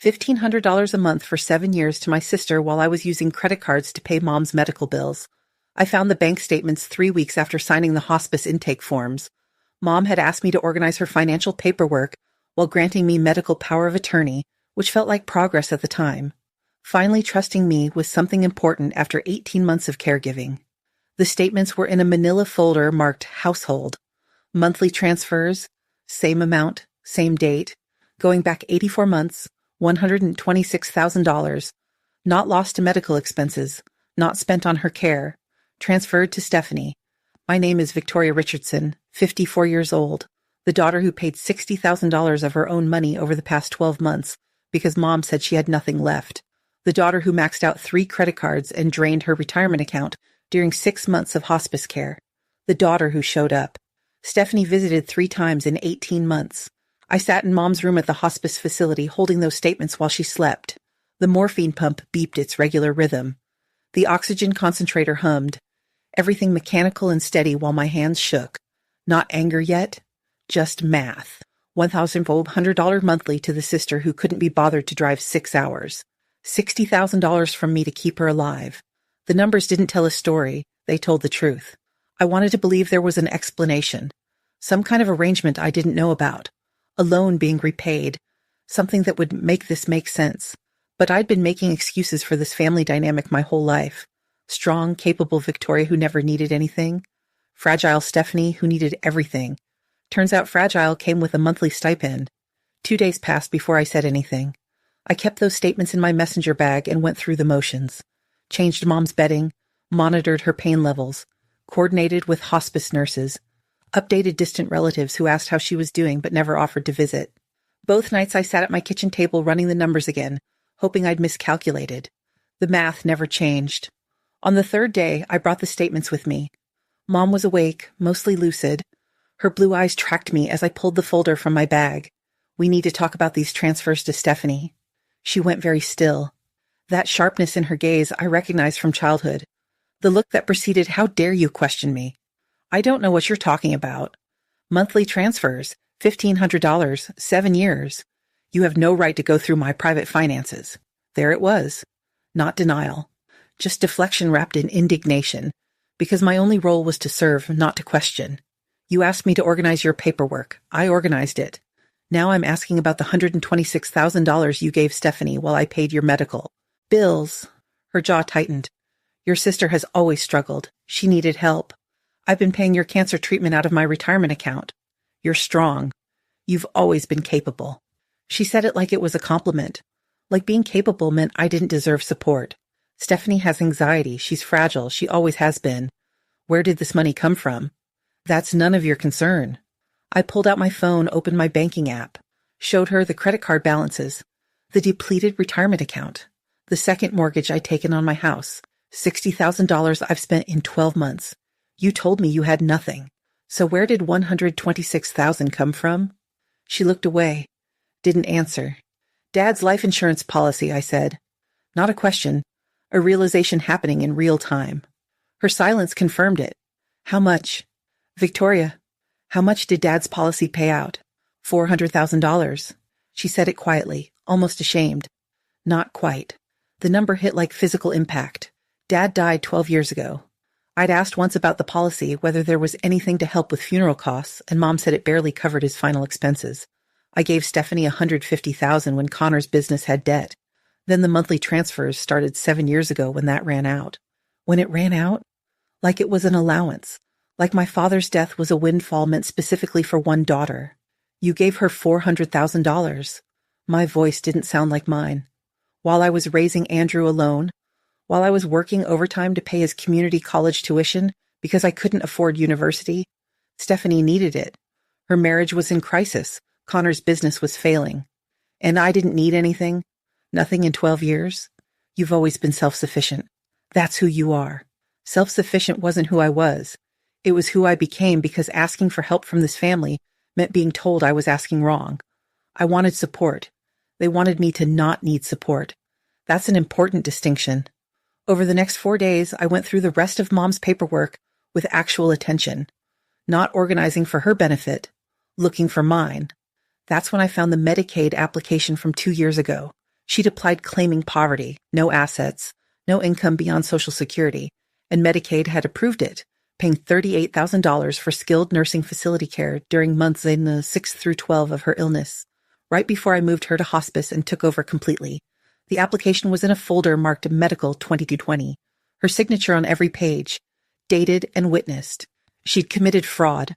$1,500 a month for 7 years to my sister while I was using credit cards to pay Mom's medical bills. I found the bank statements 3 weeks after signing the hospice intake forms. Mom had asked me to organize her financial paperwork while granting me medical power of attorney, which felt like progress at the time. Finally trusting me with something important after 18 months of caregiving. The statements were in a manila folder marked household. Monthly transfers, same amount, same date, going back 84 months, $126,000, not lost to medical expenses, not spent on her care, transferred to Stephanie. My name is Victoria Richardson, 54 years old, the daughter who paid $60,000 of her own money over the past 12 months because Mom said she had nothing left. The daughter who maxed out 3 credit cards and drained her retirement account during 6 months of hospice care. The daughter who showed up. Stephanie visited 3 times in 18 months. I sat in Mom's room at the hospice facility holding those statements while she slept. The morphine pump beeped its regular rhythm. The oxygen concentrator hummed. Everything mechanical and steady while my hands shook. Not anger yet, just math. $1,400 monthly to the sister who couldn't be bothered to drive 6 hours. $60,000 from me to keep her alive. The numbers didn't tell a story, they told the truth. I wanted to believe there was an explanation. Some kind of arrangement I didn't know about. A loan being repaid. Something that would make this make sense. But I'd been making excuses for this family dynamic my whole life. Strong, capable Victoria who never needed anything. Fragile Stephanie who needed everything. Turns out fragile came with a monthly stipend. 2 days passed before I said anything. I kept those statements in my messenger bag and went through the motions. Changed Mom's bedding, monitored her pain levels, coordinated with hospice nurses, updated distant relatives who asked how she was doing but never offered to visit. Both nights I sat at my kitchen table running the numbers again, hoping I'd miscalculated. The math never changed. On the 3rd day, I brought the statements with me. Mom was awake, mostly lucid. Her blue eyes tracked me as I pulled the folder from my bag. We need to talk about these transfers to Stephanie. She went very still. That sharpness in her gaze I recognized from childhood. The look that preceded, "How dare you question me?" I don't know what you're talking about. Monthly transfers, $1,500, 7 years. You have no right to go through my private finances. There it was. Not denial. Just deflection wrapped in indignation. Because my only role was to serve, not to question. You asked me to organize your paperwork. I organized it. Now I'm asking about the $126,000 you gave Stephanie while I paid your medical. Bills. Her jaw tightened. Your sister has always struggled. She needed help. I've been paying your cancer treatment out of my retirement account. You're strong. You've always been capable. She said it like it was a compliment. Like being capable meant I didn't deserve support. Stephanie has anxiety. She's fragile. She always has been. Where did this money come from? That's none of your concern. I pulled out my phone, opened my banking app, showed her the credit card balances, the depleted retirement account, the second mortgage I'd taken on my house, $60,000 I've spent in 12 months. You told me you had nothing. So where did $126,000 come from? She looked away, didn't answer. Dad's life insurance policy, I said. Not a question, a realization happening in real time. Her silence confirmed it. How much? Victoria, how much did Dad's policy pay out? $400,000. She said it quietly, almost ashamed. Not quite. The number hit like physical impact. Dad died 12 years ago. I'd asked once about the policy, whether there was anything to help with funeral costs, and Mom said it barely covered his final expenses. I gave Stephanie $150,000 when Connor's business had debt. Then the monthly transfers started 7 years ago when that ran out. When it ran out? Like it was an allowance. Like my father's death was a windfall meant specifically for one daughter. You gave her $400,000. My voice didn't sound like mine. While I was raising Andrew alone, while I was working overtime to pay his community college tuition because I couldn't afford university, Stephanie needed it. Her marriage was in crisis. Connor's business was failing. And I didn't need anything. Nothing in 12 years. You've always been self-sufficient. That's who you are. Self-sufficient wasn't who I was. It was who I became because asking for help from this family meant being told I was asking wrong. I wanted support. They wanted me to not need support. That's an important distinction. Over the next 4 days, I went through the rest of Mom's paperwork with actual attention. Not organizing for her benefit, looking for mine. That's when I found the Medicaid application from 2 years ago. She'd applied claiming poverty, no assets, no income beyond Social Security, and Medicaid had approved it, paying $38,000 for skilled nursing facility care during months in the 6 through 12 of her illness, right before I moved her to hospice and took over completely. The application was in a folder marked Medical 2220, her signature on every page, dated and witnessed. She'd committed fraud,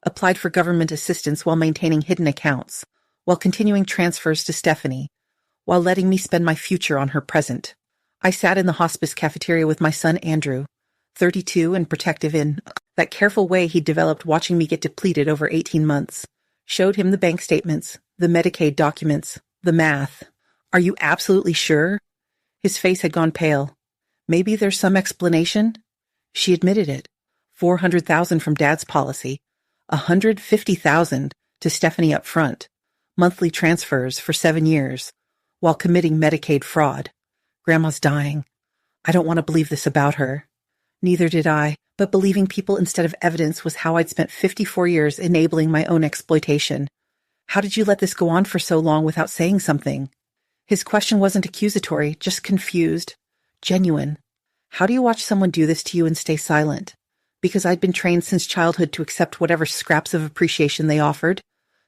applied for government assistance while maintaining hidden accounts, while continuing transfers to Stephanie, while letting me spend my future on her present. I sat in the hospice cafeteria with my son Andrew, 32 and protective in that careful way he'd developed watching me get depleted over 18 months. Showed him the bank statements, the Medicaid documents, the math. Are you absolutely sure? His face had gone pale. Maybe there's some explanation? She admitted it. $400,000 from Dad's policy, $150,000 to Stephanie up front, monthly transfers for 7 years, while committing Medicaid fraud. Grandma's dying. I don't want to believe this about her. Neither did I, but believing people instead of evidence was how I'd spent 54 years enabling my own exploitation. How did you let this go on for so long without saying something? His question wasn't accusatory, just confused, genuine. How do you watch someone do this to you and stay silent? Because I'd been trained since childhood to accept whatever scraps of appreciation they offered,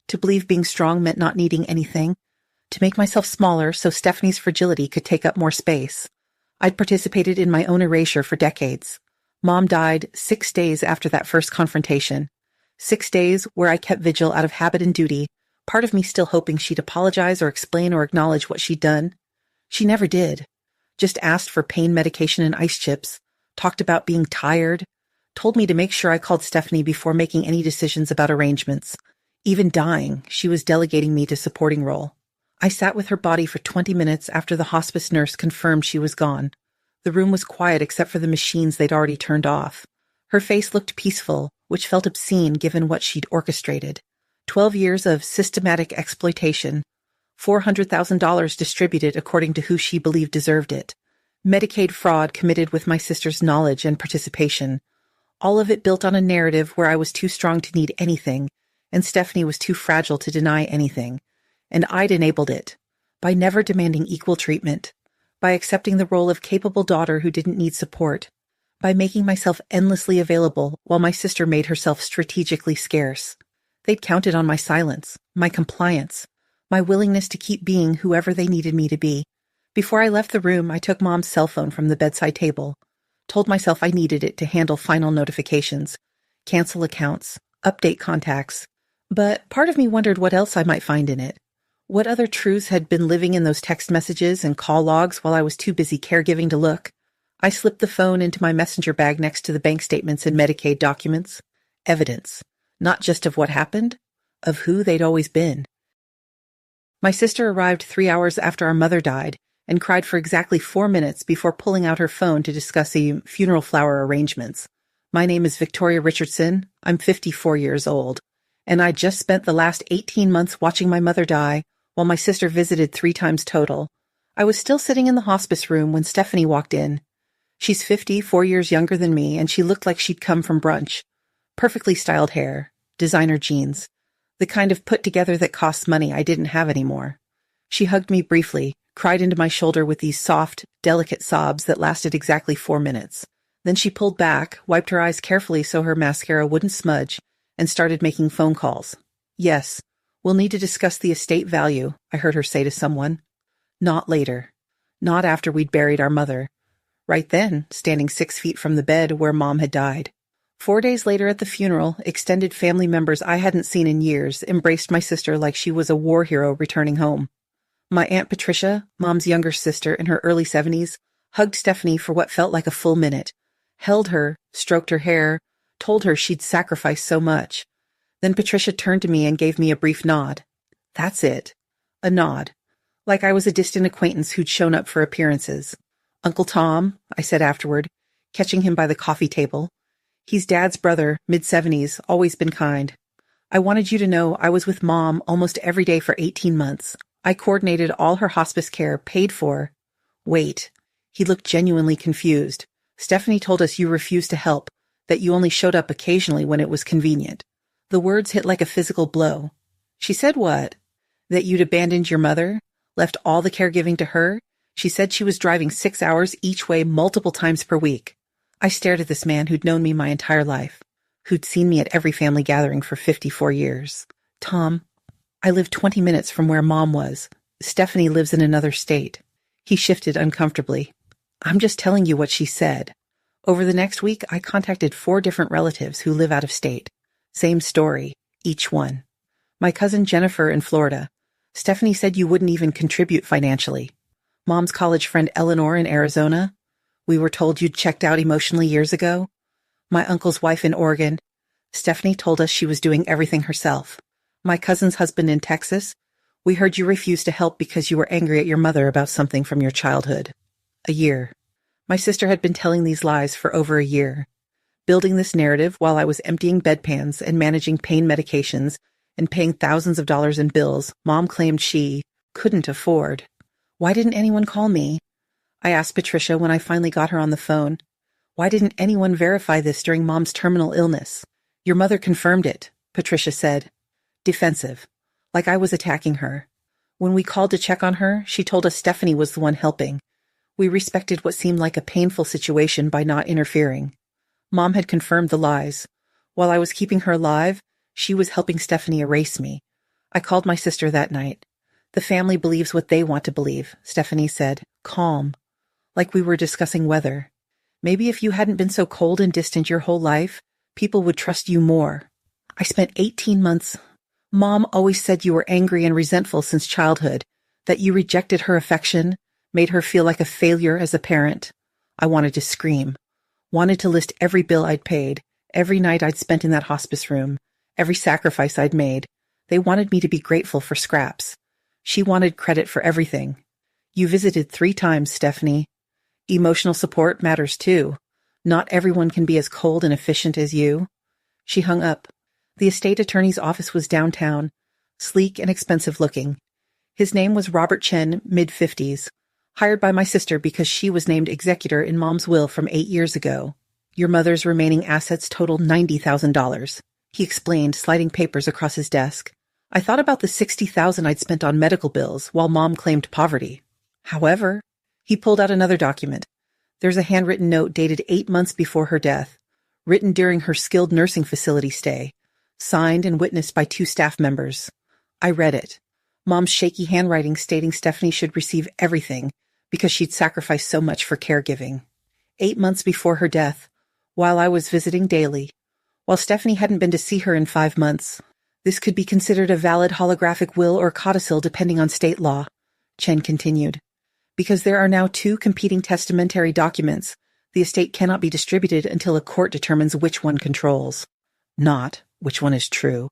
to believe being strong meant not needing anything, to make myself smaller so Stephanie's fragility could take up more space. I'd participated in my own erasure for decades. Mom died 6 days after that first confrontation. 6 days where I kept vigil out of habit and duty, part of me still hoping she'd apologize or explain or acknowledge what she'd done. She never did. Just asked for pain medication and ice chips, talked about being tired, told me to make sure I called Stephanie before making any decisions about arrangements. Even dying, she was delegating me to supporting role. I sat with her body for 20 minutes after the hospice nurse confirmed she was gone. The room was quiet except for the machines they'd already turned off. Her face looked peaceful, which felt obscene given what she'd orchestrated. 12 years of systematic exploitation. $400,000 distributed according to who she believed deserved it. Medicaid fraud committed with my sister's knowledge and participation. All of it built on a narrative where I was too strong to need anything, and Stephanie was too fragile to deny anything. And I'd enabled it, by never demanding equal treatment, by accepting the role of capable daughter who didn't need support, by making myself endlessly available while my sister made herself strategically scarce. They'd counted on my silence, my compliance, my willingness to keep being whoever they needed me to be. Before I left the room, I took Mom's cell phone from the bedside table, told myself I needed it to handle final notifications, cancel accounts, update contacts. But part of me wondered what else I might find in it. What other truths had been living in those text messages and call logs while I was too busy caregiving to look? I slipped the phone into my messenger bag next to the bank statements and Medicaid documents. Evidence, not just of what happened, of who they'd always been. My sister arrived 3 hours after our mother died and cried for exactly 4 minutes before pulling out her phone to discuss the funeral flower arrangements. My name is Victoria Richardson. I'm 54 years old, and I just spent the last 18 months watching my mother die, while my sister visited 3 times total. I was still sitting in the hospice room when Stephanie walked in. She's 54 years younger than me, and she looked like she'd come from brunch. Perfectly styled hair, designer jeans, the kind of put together that costs money I didn't have anymore. She hugged me briefly, cried into my shoulder with these soft, delicate sobs that lasted exactly 4 minutes. Then she pulled back, wiped her eyes carefully so her mascara wouldn't smudge, and started making phone calls. Yes. We'll need to discuss the estate value, I heard her say to someone. Not later. Not after we'd buried our mother. Right then, standing 6 feet from the bed where Mom had died. 4 days later at the funeral, extended family members I hadn't seen in years embraced my sister like she was a war hero returning home. My Aunt Patricia, Mom's younger sister in her early 70s, hugged Stephanie for what felt like a full minute, held her, stroked her hair, told her she'd sacrificed so much. Then Patricia turned to me and gave me a brief nod. That's it. A nod. Like I was a distant acquaintance who'd shown up for appearances. Uncle Tom, I said afterward, catching him by the coffee table. He's Dad's brother, mid-70s, always been kind. I wanted you to know I was with Mom almost every day for 18 months. I coordinated all her hospice care, paid for. Wait. He looked genuinely confused. Stephanie told us you refused to help, that you only showed up occasionally when it was convenient. The words hit like a physical blow. She said what? That you'd abandoned your mother? left all the caregiving to her. She said she was driving 6 hours each way multiple times per week. I stared at this man who'd known me my entire life, who'd seen me at every family gathering for 54 years. Tom, I live 20 minutes from where Mom was. Stephanie lives in another state. He shifted uncomfortably. I'm just telling you what she said. Over the next week, I contacted 4 different relatives who live out of state. Same story, each one. My cousin Jennifer in Florida. Stephanie said you wouldn't even contribute financially. Mom's college friend Eleanor in Arizona. We were told you'd checked out emotionally years ago. My uncle's wife in Oregon. Stephanie told us she was doing everything herself. My cousin's husband in Texas. We heard you refused to help because you were angry at your mother about something from your childhood. A year. My sister had been telling these lies for over a year, building this narrative while I was emptying bedpans and managing pain medications and paying thousands of dollars in bills Mom claimed she couldn't afford. Why didn't anyone call me? I asked Patricia when I finally got her on the phone. Why didn't anyone verify this during Mom's terminal illness? Your mother confirmed it, Patricia said. Defensive, like I was attacking her. When we called to check on her, she told us Stephanie was the one helping. We respected what seemed like a painful situation by not interfering. Mom had confirmed the lies. While I was keeping her alive, she was helping Stephanie erase me. I called my sister that night. The family believes what they want to believe, Stephanie said, calm, like we were discussing weather. Maybe if you hadn't been so cold and distant your whole life, people would trust you more. I spent 18 months. Mom always said you were angry and resentful since childhood, that you rejected her affection, made her feel like a failure as a parent. I wanted to scream, wanted to list every bill I'd paid, every night I'd spent in that hospice room, every sacrifice I'd made. They wanted me to be grateful for scraps. She wanted credit for everything. You visited 3 times, Stephanie. Emotional support matters too. Not everyone can be as cold and efficient as you. She hung up. The estate attorney's office was downtown, sleek and expensive looking. His name was Robert Chen, mid-50s. Hired by my sister because she was named executor in Mom's will from 8 years ago. Your mother's remaining assets totaled $90,000. He explained, sliding papers across his desk. I thought about the $60,000 I'd spent on medical bills while Mom claimed poverty. However, he pulled out another document. There's a handwritten note dated 8 months before her death, written during her skilled nursing facility stay, signed and witnessed by 2 staff members. I read it. Mom's shaky handwriting stating Stephanie should receive everything because she'd sacrificed so much for caregiving. 8 months before her death, while I was visiting daily, while Stephanie hadn't been to see her in 5 months. This could be considered a valid holographic will or codicil depending on state law, Chen continued. Because there are now 2 competing testamentary documents, the estate cannot be distributed until a court determines which one controls. Not which one is true,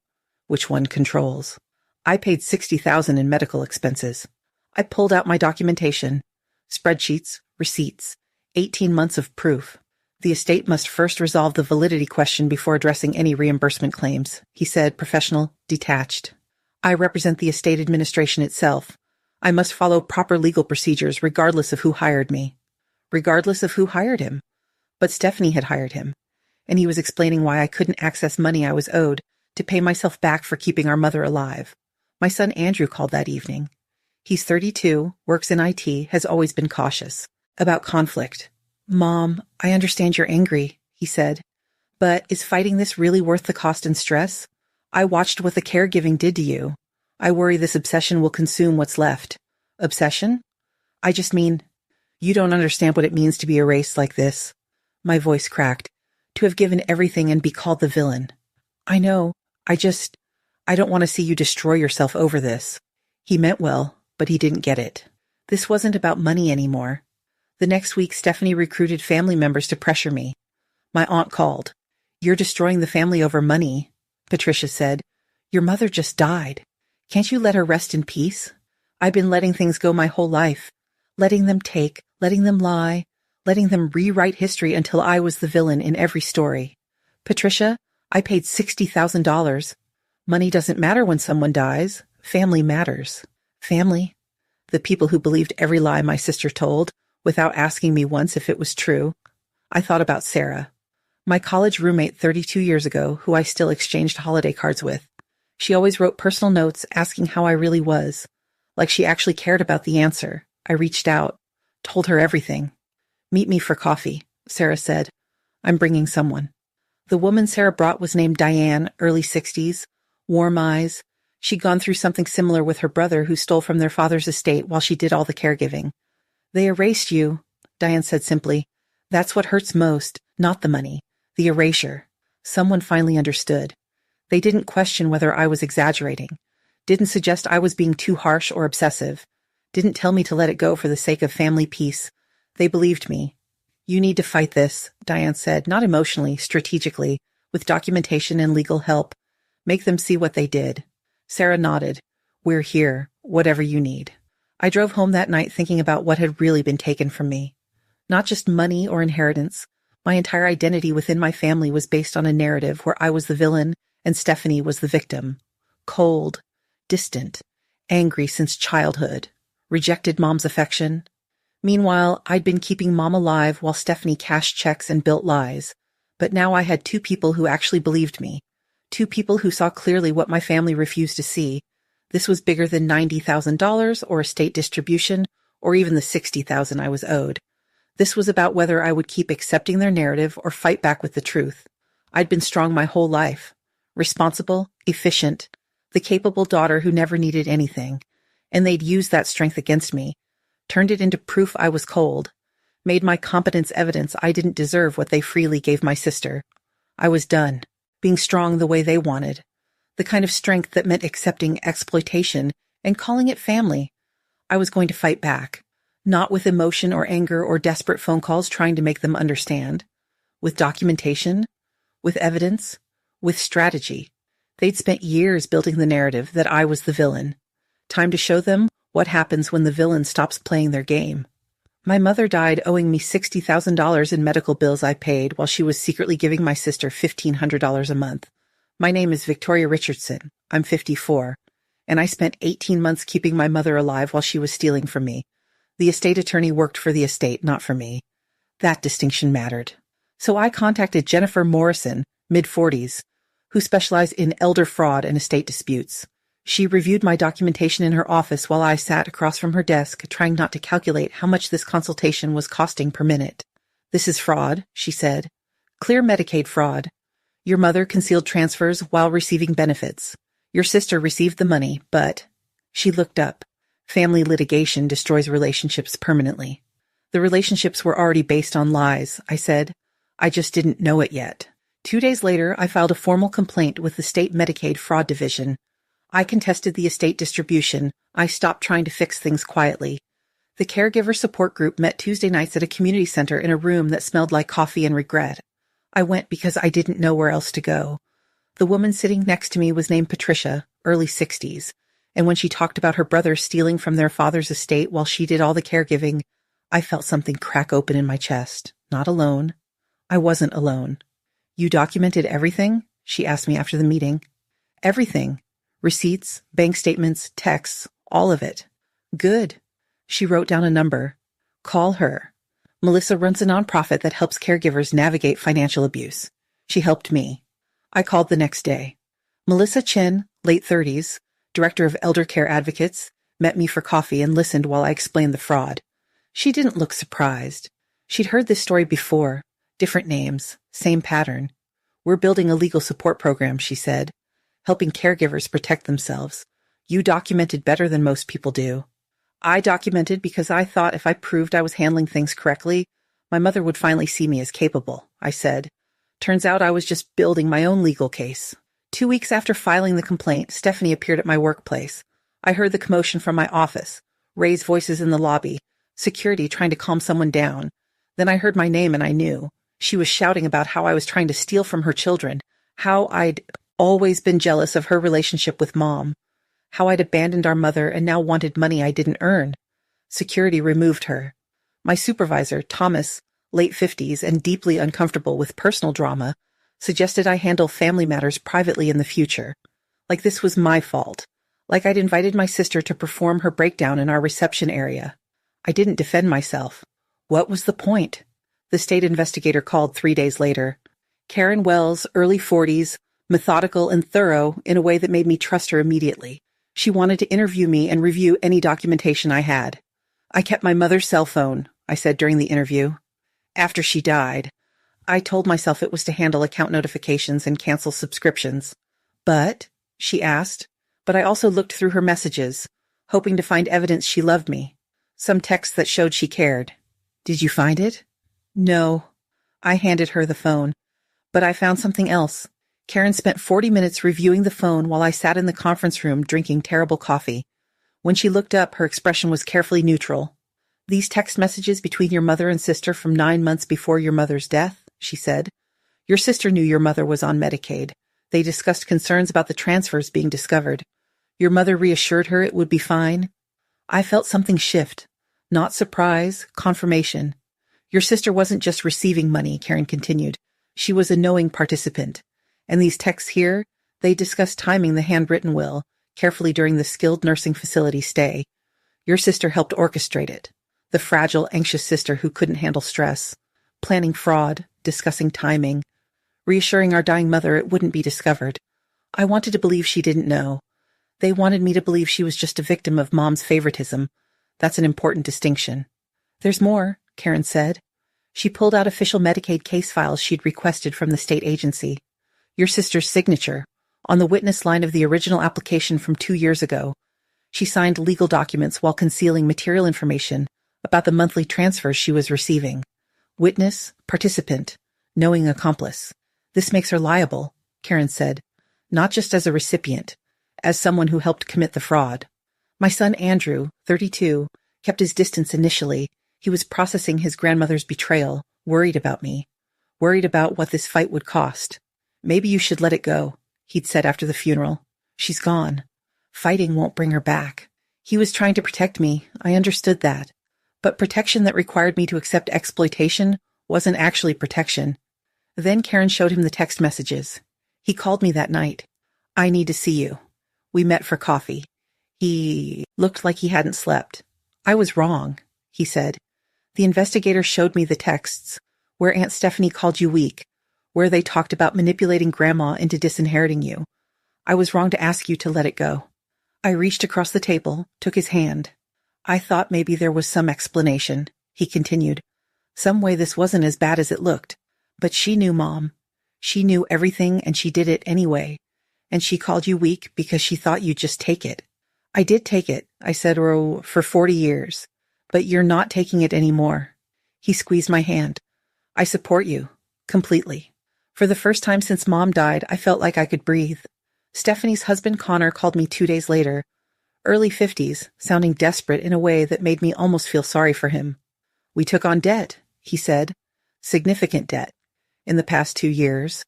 which one controls. I paid $60,000 in medical expenses. I pulled out my documentation. Spreadsheets, receipts, 18 months of proof. The estate must first resolve the validity question before addressing any reimbursement claims, he said, professional, detached. I represent the estate administration itself. I must follow proper legal procedures regardless of who hired me. Regardless of who hired him. But Stephanie had hired him, and he was explaining why I couldn't access money I was owed to pay myself back for keeping our mother alive. My son Andrew called that evening. He's 32, works in IT, has always been cautious about conflict. Mom, I understand you're angry, he said, but is fighting this really worth the cost and stress? I watched what the caregiving did to you. I worry this obsession will consume what's left. Obsession? I just mean, you don't understand what it means to be erased like this. My voice cracked. To have given everything and be called the villain. I know. I don't want to see you destroy yourself over this. He meant well, but he didn't get it. This wasn't about money anymore. The next week, Stephanie recruited family members to pressure me. My aunt called. You're destroying the family over money, Patricia said. Your mother just died. Can't you let her rest in peace? I've been letting things go my whole life. Letting them take, letting them lie, letting them rewrite history until I was the villain in every story. Patricia, I paid $60,000. Money doesn't matter when someone dies. Family matters. Family. The people who believed every lie my sister told, without asking me once if it was true. I thought about Sarah, my college roommate 32 years ago, who I still exchanged holiday cards with. She always wrote personal notes asking how I really was. like she actually cared about the answer. I reached out, told her everything. "Meet me for coffee," Sarah said. "I'm bringing someone." The woman Sarah brought was named Diane, early 60s, warm eyes. She'd gone through something similar with her brother who stole from their father's estate while she did all the caregiving. "They erased you," Diane said simply. "That's what hurts most, not the money, the erasure." Someone finally understood. They didn't question whether I was exaggerating, didn't suggest I was being too harsh or obsessive, didn't tell me to let it go for the sake of family peace. They believed me. "You need to fight this," Diane said, not emotionally, strategically, with documentation and legal help. "Make them see what they did." Sarah nodded. "We're here, whatever you need." I drove home that night thinking about what had really been taken from me. Not just money or inheritance. My entire identity within my family was based on a narrative where I was the villain and Stephanie was the victim. Cold, distant, angry since childhood, rejected Mom's affection. Meanwhile, I'd been keeping Mom alive while Stephanie cashed checks and built lies. But now I had two people who actually believed me. Two people who saw clearly what my family refused to see. This was bigger than $90,000 or estate distribution or even the $60,000 I was owed. This was about whether I would keep accepting their narrative or fight back with the truth. I'd been strong my whole life. Responsible, efficient, the capable daughter who never needed anything. And they'd used that strength against me. Turned it into proof I was cold. Made my competence evidence I didn't deserve what they freely gave my sister. I was done. Being strong the way they wanted. The kind of strength that meant accepting exploitation and calling it family. I was going to fight back. Not with emotion or anger or desperate phone calls trying to make them understand. With documentation. With evidence. With strategy. They'd spent years building the narrative that I was the villain. Time to show them what happens when the villain stops playing their game. My mother died owing me $60,000 in medical bills I paid while she was secretly giving my sister $1,500 a month. My name is Victoria Richardson. I'm 54. And I spent 18 months keeping my mother alive while she was stealing from me. The estate attorney worked for the estate, not for me. That distinction mattered. So I contacted Jennifer Morrison, mid-40s, who specialized in elder fraud and estate disputes. She reviewed my documentation in her office while I sat across from her desk, trying not to calculate how much this consultation was costing per minute. "This is fraud," she said. "Clear Medicaid fraud. Your mother concealed transfers while receiving benefits. Your sister received the money, but—" She looked up. "Family litigation destroys relationships permanently." "The relationships were already based on lies," I said. "I just didn't know it yet." 2 days later, I filed a formal complaint with the state Medicaid fraud division. I contested the estate distribution. I stopped trying to fix things quietly. The caregiver support group met Tuesday nights at a community center in a room that smelled like coffee and regret. I went because I didn't know where else to go. The woman sitting next to me was named Patricia, early 60s, and when she talked about her brother stealing from their father's estate while she did all the caregiving, I felt something crack open in my chest. Not alone. I wasn't alone. "You documented everything?" she asked me after the meeting. "Everything. Receipts, bank statements, texts, all of it." "Good." She wrote down a number. "Call her. Melissa runs a nonprofit that helps caregivers navigate financial abuse. She helped me." I called the next day. Melissa Chin, late 30s, director of elder care advocates, met me for coffee and listened while I explained the fraud. She didn't look surprised. She'd heard this story before. Different names, same pattern. "We're building a legal support program," she said, "helping caregivers protect themselves. You documented better than most people do." I documented because I thought if I proved I was handling things correctly, my mother would finally see me as capable, I said. Turns out I was just building my own legal case. 2 weeks after filing the complaint, Stephanie appeared at my workplace. I heard the commotion from my office, raised voices in the lobby, security trying to calm someone down. Then I heard my name and I knew. She was shouting about how I was trying to steal from her children, how I'd always been jealous of her relationship with Mom, how I'd abandoned our mother and now wanted money I didn't earn. Security removed her. My supervisor, Thomas, late 50s and deeply uncomfortable with personal drama, suggested I handle family matters privately in the future. Like this was my fault. Like I'd invited my sister to perform her breakdown in our reception area. I didn't defend myself. What was the point? The state investigator called 3 days later. Karen Wells, early 40s, methodical and thorough in a way that made me trust her immediately. She wanted to interview me and review any documentation I had. I kept my mother's cell phone, I said during the interview. After she died, I told myself it was to handle account notifications and cancel subscriptions. But, she asked, but I also looked through her messages, hoping to find evidence she loved me. Some texts that showed she cared. Did you find it? No. I handed her the phone. But I found something else. Karen spent 40 minutes reviewing the phone while I sat in the conference room drinking terrible coffee. When she looked up, her expression was carefully neutral. These text messages between your mother and sister from 9 months before your mother's death, she said. Your sister knew your mother was on Medicaid. They discussed concerns about the transfers being discovered. Your mother reassured her it would be fine. I felt something shift. Not surprise, confirmation. Your sister wasn't just receiving money, Karen continued. She was a knowing participant. And these texts here, they discussed timing the handwritten will, carefully during the skilled nursing facility stay. Your sister helped orchestrate it. The fragile, anxious sister who couldn't handle stress. Planning fraud, discussing timing, reassuring our dying mother it wouldn't be discovered. I wanted to believe she didn't know. They wanted me to believe she was just a victim of Mom's favoritism. That's an important distinction. There's more, Karen said. She pulled out official Medicaid case files she'd requested from the state agency. Your sister's signature, on the witness line of the original application from 2 years ago. She signed legal documents while concealing material information about the monthly transfers she was receiving. Witness, participant, knowing accomplice. This makes her liable, Karen said, not just as a recipient, as someone who helped commit the fraud. My son Andrew, 32, kept his distance initially. He was processing his grandmother's betrayal, worried about me, worried about what this fight would cost. Maybe you should let it go, he'd said after the funeral. She's gone. Fighting won't bring her back. He was trying to protect me. I understood that. But protection that required me to accept exploitation wasn't actually protection. Then Karen showed him the text messages. He called me that night. I need to see you. We met for coffee. He looked like he hadn't slept. I was wrong, he said. The investigator showed me the texts, where Aunt Stephanie called you weak, where they talked about manipulating Grandma into disinheriting you. I was wrong to ask you to let it go. I reached across the table, took his hand. I thought maybe there was some explanation, he continued. Some way this wasn't as bad as it looked. But she knew, Mom. She knew everything and she did it anyway. And she called you weak because she thought you'd just take it. I did take it, I said, for 40 years. But you're not taking it anymore. He squeezed my hand. I support you. Completely. For the first time since Mom died, I felt like I could breathe. Stephanie's husband Connor called me 2 days later. Early 50s, sounding desperate in a way that made me almost feel sorry for him. We took on debt, he said. Significant debt. In the past 2 years,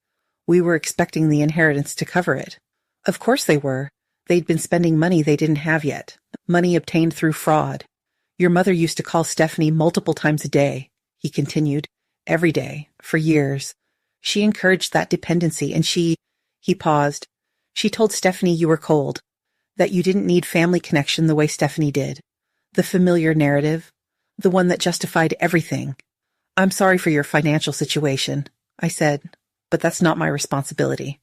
we were expecting the inheritance to cover it. Of course they were. They'd been spending money they didn't have yet. Money obtained through fraud. Your mother used to call Stephanie multiple times a day, he continued. Every day, for years. She encouraged that dependency and he paused. She told Stephanie you were cold. That you didn't need family connection the way Stephanie did. The familiar narrative. The one that justified everything. I'm sorry for your financial situation, I said, but that's not my responsibility.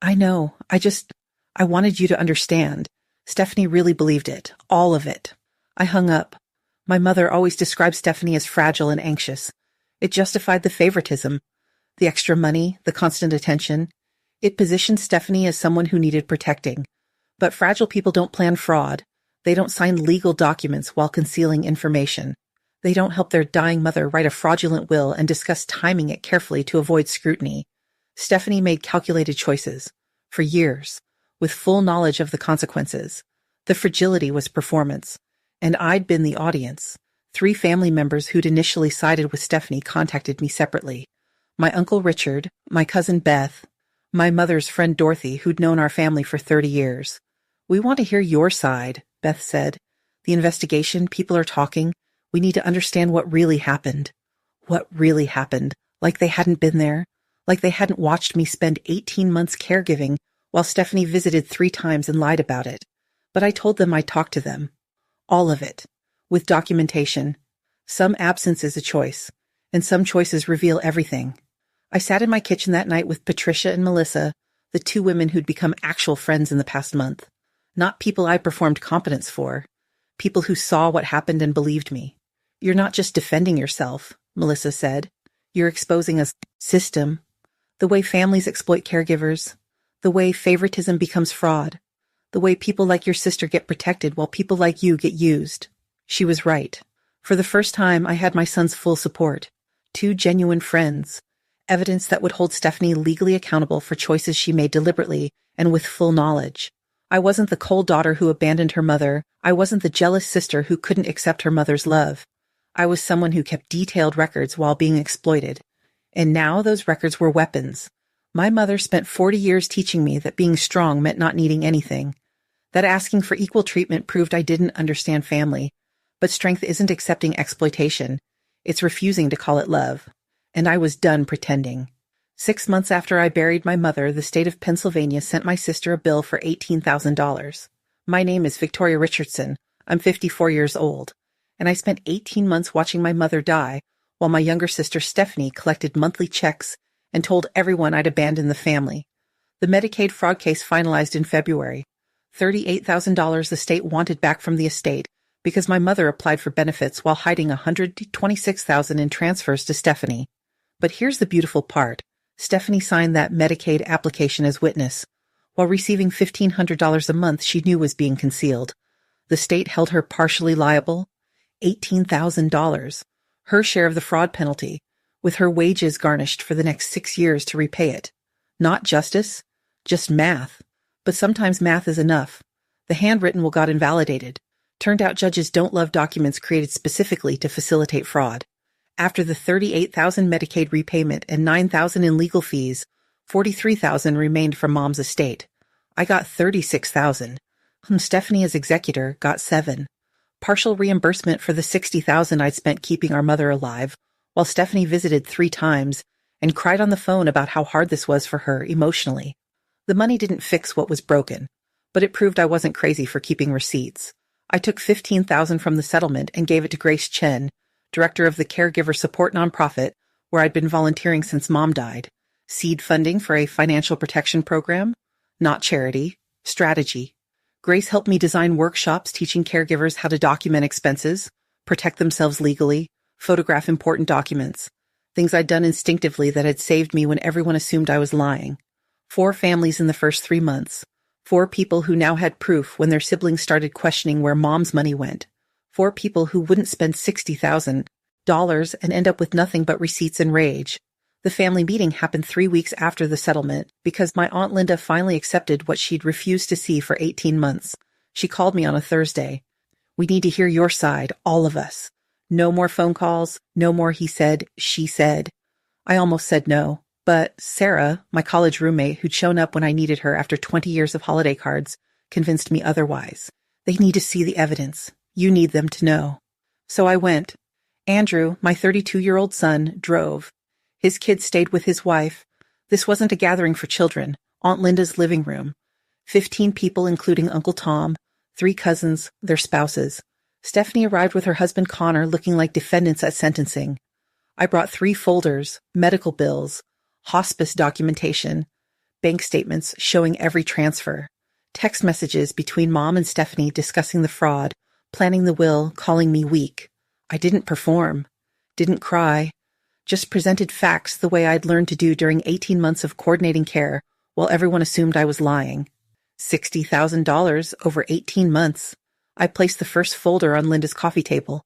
I know. I wanted you to understand. Stephanie really believed it. All of it. I hung up. My mother always described Stephanie as fragile and anxious. It justified the favoritism, the extra money, the constant attention. It positioned Stephanie as someone who needed protecting. But fragile people don't plan fraud. They don't sign legal documents while concealing information. They don't help their dying mother write a fraudulent will and discuss timing it carefully to avoid scrutiny. Stephanie made calculated choices. For years. With full knowledge of the consequences. The fragility was performance. And I'd been the audience. 3 family members who'd initially sided with Stephanie contacted me separately. My uncle Richard, my cousin Beth, my mother's friend Dorothy, who'd known our family for 30 years. We want to hear your side, Beth said. The investigation, people are talking. We need to understand what really happened. What really happened. Like they hadn't been there. Like they hadn't watched me spend 18 months caregiving while Stephanie visited 3 times and lied about it. But I told them I'd talk to them. All of it. With documentation. Some absence is a choice, and some choices reveal everything. I sat in my kitchen that night with Patricia and Melissa, the 2 women who'd become actual friends in the past month. not people I performed competence for, people who saw what happened and believed me. You're not just defending yourself, Melissa said. You're exposing a system, the way families exploit caregivers, the way favoritism becomes fraud, the way people like your sister get protected while people like you get used. She was right. For the first time, I had my son's full support. 2 genuine friends. Evidence that would hold Stephanie legally accountable for choices she made deliberately and with full knowledge. I wasn't the cold daughter who abandoned her mother. I wasn't the jealous sister who couldn't accept her mother's love. I was someone who kept detailed records while being exploited. And now those records were weapons. My mother spent 40 years teaching me that being strong meant not needing anything. That asking for equal treatment proved I didn't understand family. But strength isn't accepting exploitation. It's refusing to call it love. And I was done pretending. 6 months after I buried my mother, the state of Pennsylvania sent my sister a bill for $18,000. My name is Victoria Richardson. I'm 54 years old. And I spent 18 months watching my mother die, while my younger sister Stephanie collected monthly checks and told everyone I'd abandoned the family. The Medicaid fraud case finalized in February. $38,000 the state wanted back from the estate because my mother applied for benefits while hiding $126,000 in transfers to Stephanie. But here's the beautiful part. Stephanie signed that Medicaid application as witness, while receiving $1,500 a month she knew was being concealed. The state held her partially liable, $18,000, her share of the fraud penalty, with her wages garnished for the next 6 years to repay it. Not justice, just math. But sometimes math is enough. The handwritten will got invalidated. Turned out judges don't love documents created specifically to facilitate fraud. After the $38,000 Medicaid repayment and $9,000 in legal fees, $43,000 remained from Mom's estate. I got $36,000. Stephanie, as executor, got $7,000. Partial reimbursement for the $60,000 I'd spent keeping our mother alive, while Stephanie visited 3 times and cried on the phone about how hard this was for her emotionally. The money didn't fix what was broken, but it proved I wasn't crazy for keeping receipts. I took $15,000 from the settlement and gave it to Grace Chen, director of the caregiver support nonprofit where I'd been volunteering since Mom died. Seed funding for a financial protection program? Not charity. Strategy. Grace helped me design workshops teaching caregivers how to document expenses, protect themselves legally, photograph important documents. Things I'd done instinctively that had saved me when everyone assumed I was lying. 4 families in the first 3 months. 4 people who now had proof when their siblings started questioning where Mom's money went. 4 people who wouldn't spend $60,000 and end up with nothing but receipts and rage. The family meeting happened 3 weeks after the settlement because my Aunt Linda finally accepted what she'd refused to see for 18 months. She called me on a Thursday. We need to hear your side, all of us. No more phone calls, no more he said, she said. I almost said no. But Sarah, my college roommate who'd shown up when I needed her after 20 years of holiday cards, convinced me otherwise. They need to see the evidence. You need them to know. So I went. Andrew, my 32-year-old son, drove. His kids stayed with his wife. This wasn't a gathering for children. Aunt Linda's living room. 15 people, including Uncle Tom, 3 cousins, their spouses. Stephanie arrived with her husband Connor looking like defendants at sentencing. I brought 3 folders, medical bills, hospice documentation, bank statements showing every transfer, text messages between Mom and Stephanie discussing the fraud, planning the will, calling me weak. I didn't perform, didn't cry, just presented facts the way I'd learned to do during 18 months of coordinating care while everyone assumed I was lying. $60,000 over 18 months. I placed the first folder on Linda's coffee table.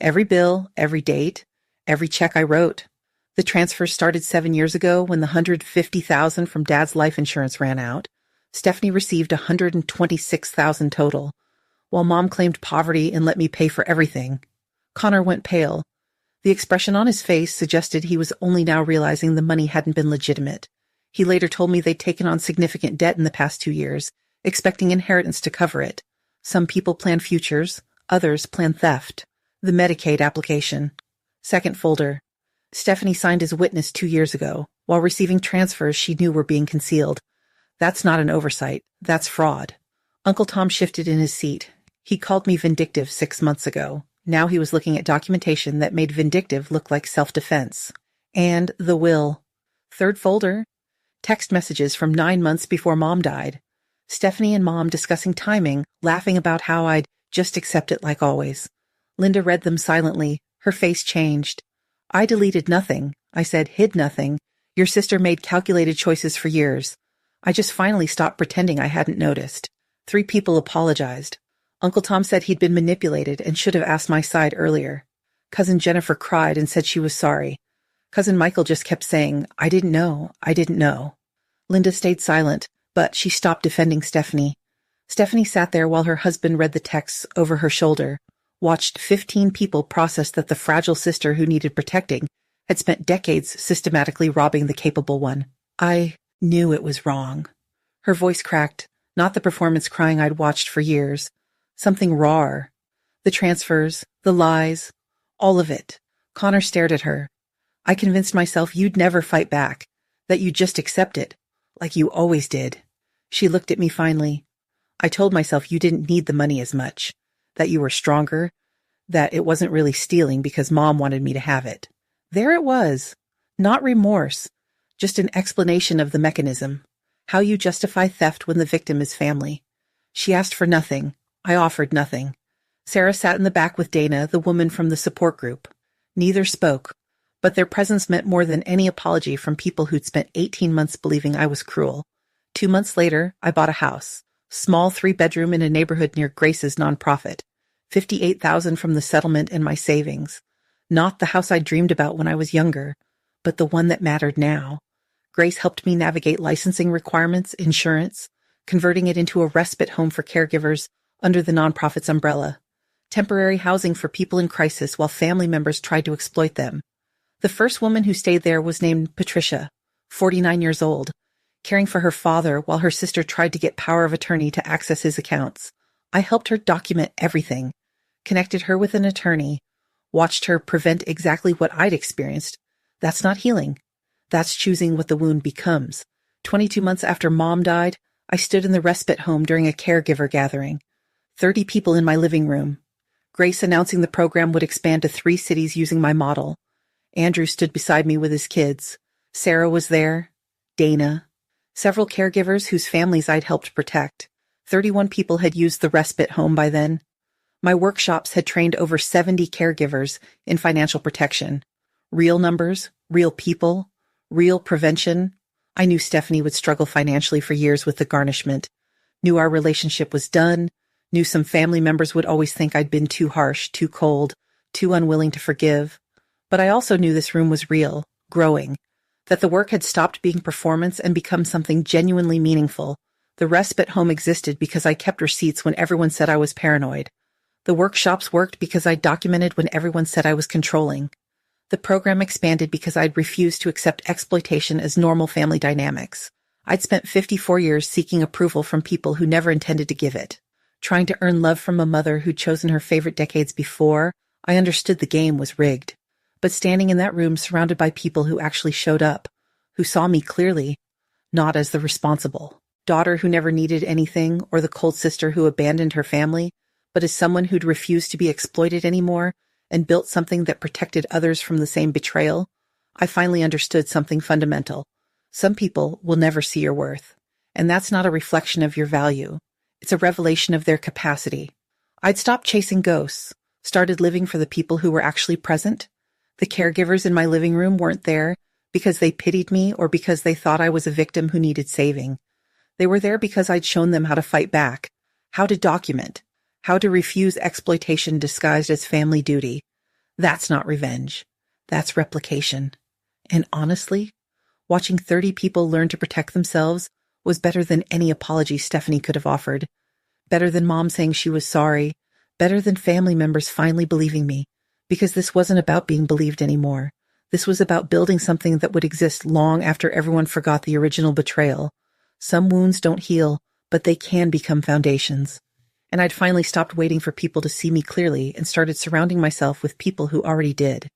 Every bill, every date, every check I wrote. The transfer started 7 years ago when the $150,000 from Dad's life insurance ran out. Stephanie received $126,000 total, while Mom claimed poverty and let me pay for everything. Connor went pale. The expression on his face suggested he was only now realizing the money hadn't been legitimate. He later told me they'd taken on significant debt in the past 2 years, expecting inheritance to cover it. Some people plan futures, others plan theft. The Medicaid application. Second folder. Stephanie signed as witness 2 years ago, while receiving transfers she knew were being concealed. That's not an oversight. That's fraud. Uncle Tom shifted in his seat. He called me vindictive 6 months ago. Now he was looking at documentation that made vindictive look like self-defense. And the will. Third folder. Text messages from 9 months before Mom died. Stephanie and Mom discussing timing, laughing about how I'd just accept it like always. Linda read them silently. Her face changed. I deleted nothing. I said, hid nothing. Your sister made calculated choices for years. I just finally stopped pretending I hadn't noticed. 3 people apologized. Uncle Tom said he'd been manipulated and should have asked my side earlier. Cousin Jennifer cried and said she was sorry. Cousin Michael just kept saying, I didn't know. Linda stayed silent, but she stopped defending Stephanie. Stephanie sat there while her husband read the texts over her shoulder, watched 15 people process that the fragile sister who needed protecting had spent decades systematically robbing the capable one. I knew it was wrong. Her voice cracked, not the performance crying I'd watched for years. Something rawer. The transfers, the lies, all of it. Connor stared at her. I convinced myself you'd never fight back, that you'd just accept it, like you always did. She looked at me finally. I told myself you didn't need the money as much, that you were stronger, that it wasn't really stealing because Mom wanted me to have it. There it was. Not remorse, just an explanation of the mechanism. How you justify theft when the victim is family. She asked for nothing. I offered nothing. Sarah sat in the back with Dana, the woman from the support group. Neither spoke, but their presence meant more than any apology from people who'd spent 18 months believing I was cruel. 2 months later, I bought a house. Small 3-bedroom in a neighborhood near Grace's nonprofit. $58,000 from the settlement and my savings. Not the house I dreamed about when I was younger, but the one that mattered now. Grace helped me navigate licensing requirements, insurance, converting it into a respite home for caregivers under the nonprofit's umbrella. Temporary housing for people in crisis while family members tried to exploit them. The first woman who stayed there was named Patricia, 49 years old, caring for her father while her sister tried to get power of attorney to access his accounts. I helped her document everything, connected her with an attorney, watched her prevent exactly what I'd experienced. That's not healing. That's choosing what the wound becomes. 22 months after Mom died, I stood in the respite home during a caregiver gathering. 30 people in my living room. Grace announcing the program would expand to 3 cities using my model. Andrew stood beside me with his kids. Sarah was there. Dana. Several caregivers whose families I'd helped protect. 31 people had used the respite home by then. My workshops had trained over 70 caregivers in financial protection. Real numbers, real people, real prevention. I knew Stephanie would struggle financially for years with the garnishment. Knew our relationship was done. Knew some family members would always think I'd been too harsh, too cold, too unwilling to forgive. But I also knew this room was real, growing. That the work had stopped being performance and become something genuinely meaningful. The respite home existed because I kept receipts when everyone said I was paranoid. The workshops worked because I documented when everyone said I was controlling. The program expanded because I'd refused to accept exploitation as normal family dynamics. I'd spent 54 years seeking approval from people who never intended to give it. Trying to earn love from a mother who'd chosen her favorite decades before, I understood the game was rigged. But standing in that room surrounded by people who actually showed up, who saw me clearly, not as the responsible daughter who never needed anything or the cold sister who abandoned her family, but as someone who'd refused to be exploited anymore and built something that protected others from the same betrayal, I finally understood something fundamental. Some people will never see your worth, and that's not a reflection of your value. It's a revelation of their capacity. I'd stopped chasing ghosts, started living for the people who were actually present. The caregivers in my living room weren't there because they pitied me or because they thought I was a victim who needed saving. They were there because I'd shown them how to fight back, how to document, how to refuse exploitation disguised as family duty. That's not revenge. That's replication. And honestly, watching 30 people learn to protect themselves was better than any apology Stephanie could have offered. Better than Mom saying she was sorry. Better than family members finally believing me. Because this wasn't about being believed anymore. This was about building something that would exist long after everyone forgot the original betrayal. Some wounds don't heal, but they can become foundations. And I'd finally stopped waiting for people to see me clearly and started surrounding myself with people who already did.